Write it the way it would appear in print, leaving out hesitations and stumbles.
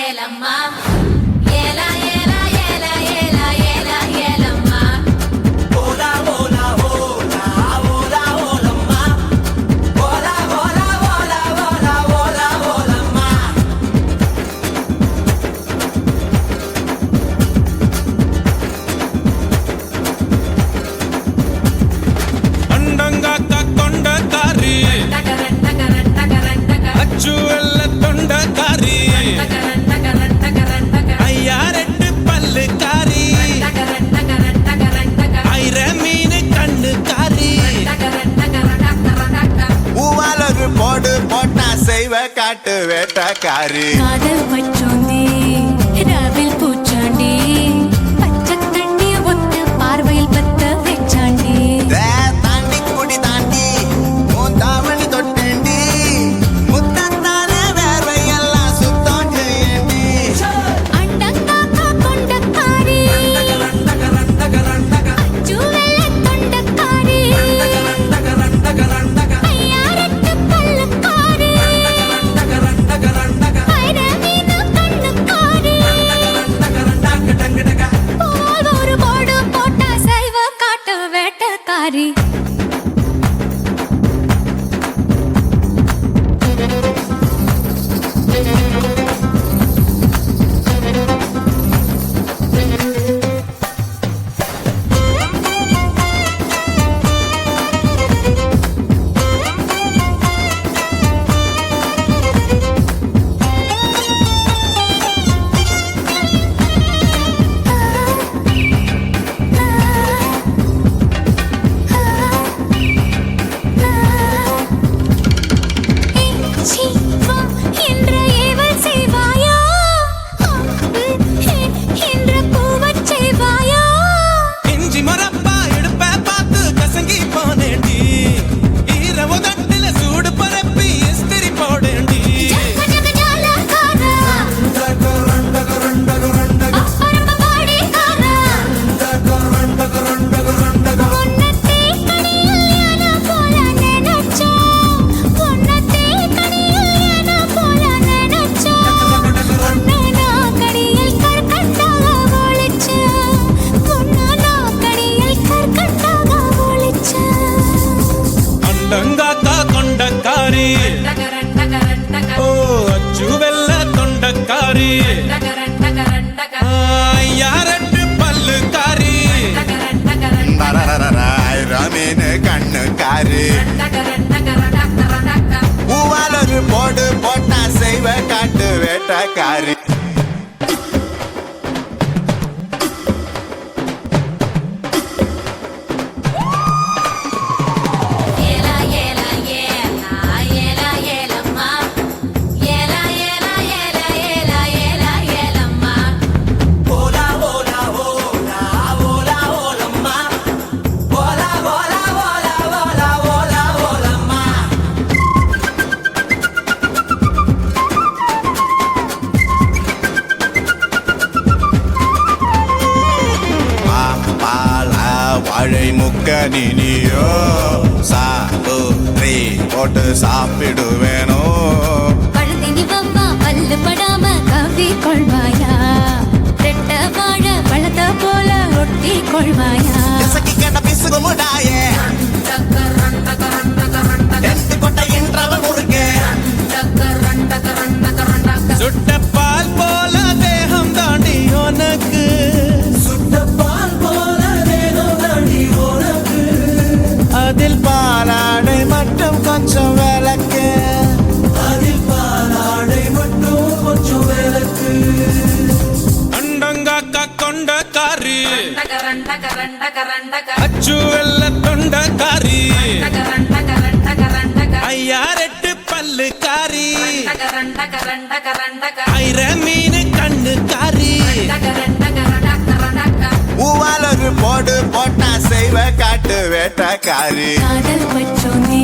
ஏலம்மா ஏலா ஏலா ஏலா ஏலா ஏலா ஏலம்மா ஓலா ஓலா ஓலா ஓலா ஓலம்மா ஓலா ஓலா ஓலா ஓலா ஓலா ஓலம்மா அண்டங்காக்கா கொண்டக்காரி அச்சுவல்ல தொண்டக்காரி ஐயாரெட்டு பல்லுக்காரி ஐர மீன் கண்ணுக்காரி பூவாலொரு போடு போட்டா செய்வ காட்டு வேட்டக்காரி காதல் வச்சோந்தே ராவில் பூச்சாண்டி பச்சை தண்ணி ஒத்த பார்வையில் பத்த வச்சாண்டி தாண்டி குடி தாண்டி உன் தாவணி தொட்டேண்டி முத்தத்தான வேர்வையெல்லாம் சுத்தம் செய்யண்டி அண்டங்காக்கா கொண்டக்காரி அச்சுவெல்ல தொண்டக்காரி ஐயாரெட்டு பல்லுக்காரி ஐர மீனு கண்ணுக்காரி பூவால் ஒரு போடு போட்டா சைவ காட்டு வேட்டக்காரி இஞ்சி மரப்பா எடுப்ப பார்த்து கசங்கி போனேண்டி ஈரவு தட்டில சூடு பரப்பி இஸ்திரி போடேண்டி அண்டங்காக்கா கொண்டக்காரி ஓ அச்சுவெல்ல தொண்டக்காரி ஐயாரெட்டு பல்லுக்காரி மீன் கண்ணுக்காரி பூவாலொரு போடு போட்டா செய்வ காட்டு வேட்டக்காரி ஏலா ஏலா ஏலா ஏலா ஏலம்மா ஏலா ஏலா ஏலா ஏலா ஏலா ஏலம்மா ஓலா ஓலா ஓலா ஓலா ஓலம்மா ஓலா ஓலா ஓலா ஓலா ஓலா ஓலம்மா பால வாழை முக்க நீனியோ சாப்பிடு போட்டு சாப்பிடுவேனோ பழுதினி வவ்வா பல்லு படாம கவ்வி கொள்வாயா ரெட்ட வாழ பழத்த போல ஒட்டி கொள்வாயா கசக்கி கண்ட பிசுகு முடாயே டென்ட் கொட்டையின்றவ முருகே சுட்ட பால் போல தேகம் தாண்டி உனக்கு சுட்ட பால் போல தேகம் தாண்டி உனக்கு அதில் பாலாடை மட்டும் கொஞ்சம் விளக்கு அதில் பாலாடை மட்டும் கொஞ்சம் விளக்கு அண்டங்காக்கா கொண்டக்காரி அச்சுவெல்ல தொண்டக்காரி ஐயாரெட்டு பல்லுக்காரி ஐர மீன் கண்ணுக்காரி பூவாலொரு போடு போட்டா செய்வ காட்டு வேட்டக்காரி காதல் வச்சோந்தே